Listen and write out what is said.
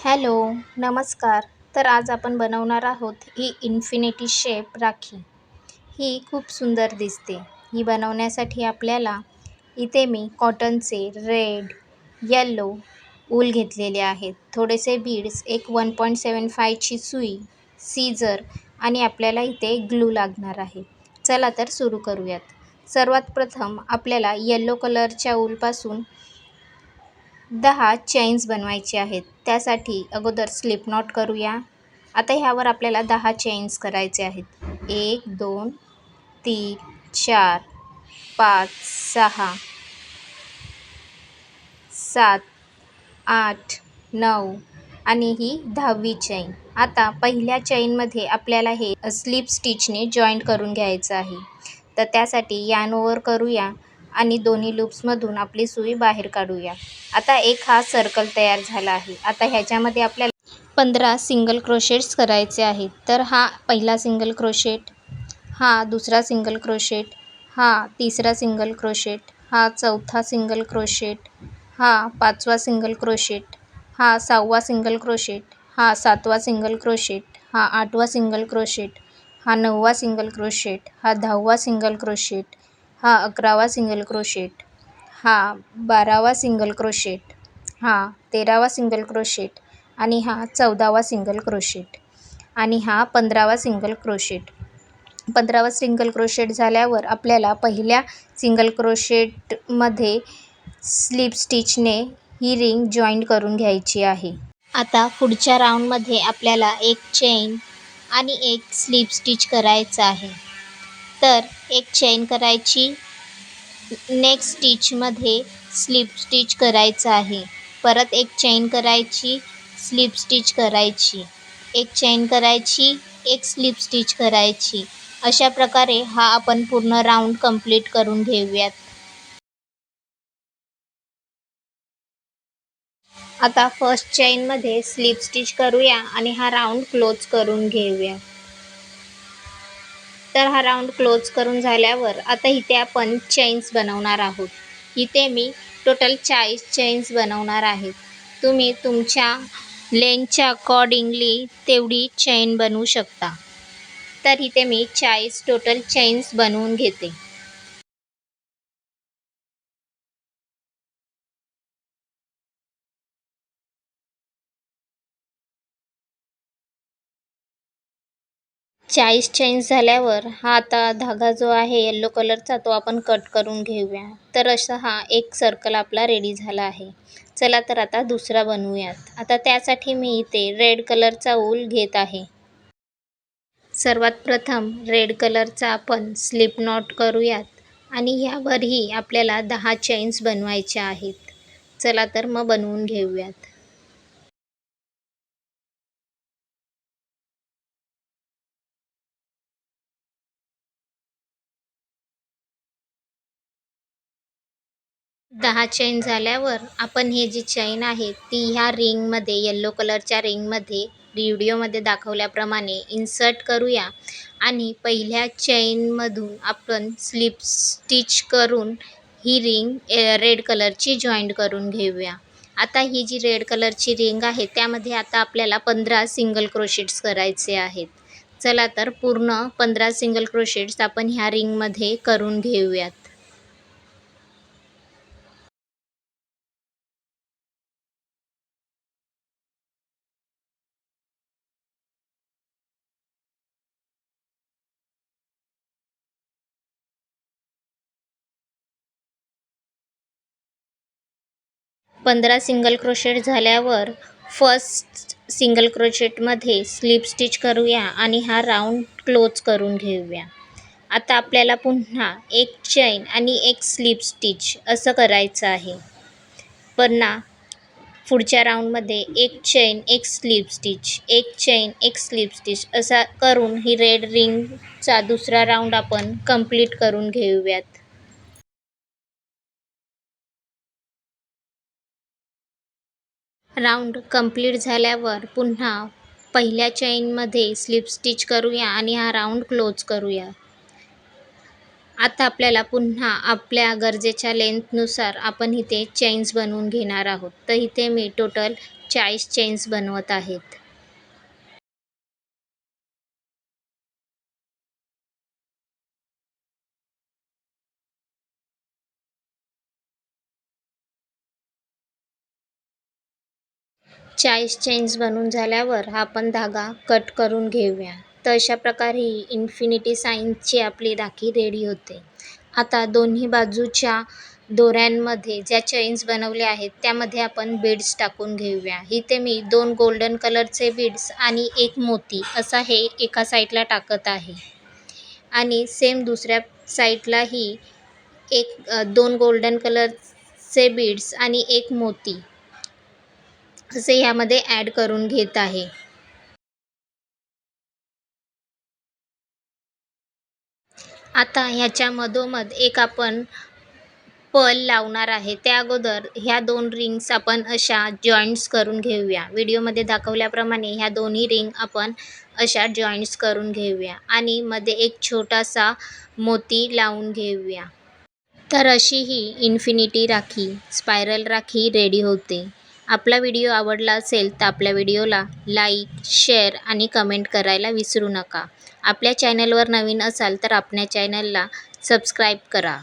Hello, नमस्कार. तर आज आपण बनवणार आहोत ही इन्फिनिटी शेप राखी. ही खूप सुंदर दिसते. ही बनवण्यासाठी आपल्याला इथे मी कॉटनचे रेड, येलो ऊल घेतलेले आहेत. थोडेसे बीड्स, एक 1.75ची सुई, सीझर आणि आपल्याला इथे ग्लू लागणार आहे. चला तर सुरू करूयात. सर्वात प्रथम आपल्याला येलो कलरच्या ऊलपासून 10 चेन्स बनवायचे आहेत. त्यासाठी अगोदर स्लिप नॉट करूया. आता ह्यावर आपल्याला 10 चेन्स करायचे आहेत. 1, 2, 3, 4, 5, 6, 7, 8, 9 आणि ही 10वी चैन. आता पहिल्या चैनमध्ये आपल्याला हे स्लिप स्टिचने जॉईंट करून घ्यायचं आहे. तर त्यासाठी यार्न ओव्हर करूया आणि दोन्ही लूप्समधून आपली सुई बाहेर काढूया. आता एक हा सर्कल तयार झाला आहे. आता ह्याच्यामध्ये आपल्याला 15 सिंगल क्रोशेट्स करायचे आहेत. तर हा पहिला सिंगल क्रोशेट, हा दुसरा सिंगल क्रोशेट, हा तिसरा सिंगल क्रोशेट, हा चौथा सिंगल क्रोशेट, हा पाचवा सिंगल क्रोशेट, हा 6वा सिंगल क्रोशेट, हा 7वा सिंगल क्रोशेट, हा 8वा सिंगल क्रोशेट, हा 9वा सिंगल क्रोशेट, हा 10वा सिंगल क्रोशेट, हा 11वा सिंगल क्रोशेट, हा 12वा सिंगल क्रोशेट, हा 13वा सिंगल क्रोशेट आणि हा 14वा सिंगल क्रोशेट आणि हा 15वा सिंगल क्रोशेट. 15वा सिंगल क्रोशेट झाल्यावर आपल्याला पहिल्या सिंगल क्रोशेटमध्ये स्लिप स्टिचने ही रिंग जॉईंट करून घ्यायची आहे. आता पुढच्या राऊंडमध्ये आपल्याला एक चेन आणि एक स्लिप स्टिच करायचं आहे. तर एक चेन करायची, नेक्स्ट स्टिचमध्ये स्लिप स्टिच करायचं आहे. परत एक चेन करायची, स्लिप स्टिच करायची, एक चेन करायची, एक स्लिप स्टिच करायची. अशा प्रकारे हा आपण पूर्ण राऊंड कंप्लीट करून घेऊयात. आता फर्स्ट चेनमध्ये स्लिप स्टिच करूया आणि हा राऊंड क्लोज करून घेऊया. तर हा राऊंड क्लोज करून झाल्यावर आता इथे आपण चेन्स बनवणार आहोत. इथे मी टोटल 40 चेन्स बनवणार आहे. तुम्ही तुमच्या लेंथच्या अकॉर्डिंगली तेवढी चेन बनवू शकता. तर इथे मी 40 टोटल चेन्स बनवून घेते. चाळीस चेन्स झाल्यावर हा आता धागा जो आहे येलो कलरचा तो आपण कट करून घेऊया. तर असा हा एक सर्कल आपला रेडी झाला आहे. चला तर आता दुसरा बनवूयात. आता त्यासाठी मी इथे रेड कलरचा ऊल घेत आहे. सर्वात प्रथम रेड कलरचा आपण स्लिप नॉट करूयात आणि ह्यावरही आपल्याला 10 चेन्स बनवायच्या आहेत. चला तर मग बनवून घेऊयात. दहा चेन झाल्यावर आपण हे जी चैन आहे ती ह्या रिंगमध्ये येल्लो कलरच्या रिंगमध्ये व्हिडिओमध्ये दाखवल्याप्रमाणे इन्सर्ट करूया आणि पहिल्या चेनमधून आपण स्लिप स्टिच करून ही रिंग रेड कलरची जॉईंट करून घेऊया. आता ही जी रेड कलरची रिंग आहे त्यामध्ये आता आपल्याला 15 सिंगल क्रोशेट्स करायचे आहेत. चला तर पूर्ण 15 सिंगल क्रोशेट्स आपण ह्या रिंगमध्ये करून घेऊयात. पंधरा सिंगल क्रोशेट झाल्यावर फर्स्ट सिंगल क्रोशेटमध्ये स्लिप स्टिच करूया आणि हा राऊंड क्लोज करून घेऊया. आता आपल्याला पुन्हा एक चैन आणि एक स्लिप स्टिच असं करायचं आहे. पुन्हा पुढच्या राऊंडमध्ये एक चैन एक स्लिप स्टिच, एक चैन एक स्लिप स्टिच असा करून ही रेड रिंगचा दुसरा राऊंड आपण कंप्लीट करून घेऊयात. राऊंड कंप्लीट झाल्यावर पुन्हा पहिल्या चैनमध्ये स्लिप स्टिच करूया आणि हा राऊंड क्लोज करूया. आता आपल्याला पुन्हा आपल्या गरजेच्या लेंथनुसार आपण इथे चेन्स बनवून घेणार आहोत. तर इथे मी टोटल 40 चेन्स बनवत आहेत. चाळीस चेन्स बनवून झाल्यावर आपण धागा कट करून घेऊया. तर अशा प्रकारे ही इन्फिनिटी साइनची आपली राखी रेडी होते. आता दोन्ही बाजूच्या दोऱ्यांमध्ये ज्या चेन्स बनवल्या आहेत त्यामध्ये आपण बीड्स टाकून घेऊया. इथे मी 2 गोल्डन कलरचे बीड्स आणि 1 मोती असा हे एका साईडला टाकत आहे आणि सेम दुसऱ्या साईडलाही 2 गोल्डन कलरचे बीड्स आणि 1 मोती असे ह्यामध्ये ॲड करून घेत आहे. आता ह्याच्या मधोमध एक आपण पर्ल लावणार आहे. त्या अगोदर ह्या 2 रिंग्स आपण अशा जॉईंट्स करून घेऊया. व्हिडिओमध्ये दाखवल्याप्रमाणे ह्या दोन्ही रिंग आपण अशा जॉईंट्स करून घेऊया आणि मध्ये एक छोटासा मोती लावून घेऊया. तर अशी ही infinity rakhi, spiral rakhi ready होते. आपला व्हिडिओ आवडला असेल तर आपल्या व्हिडिओला लाईक, शेअर आणि कमेंट करायला विसरू नका. आपल्या चॅनलवर नवीन असाल तर आपल्या चॅनलला सबस्क्राईब करा.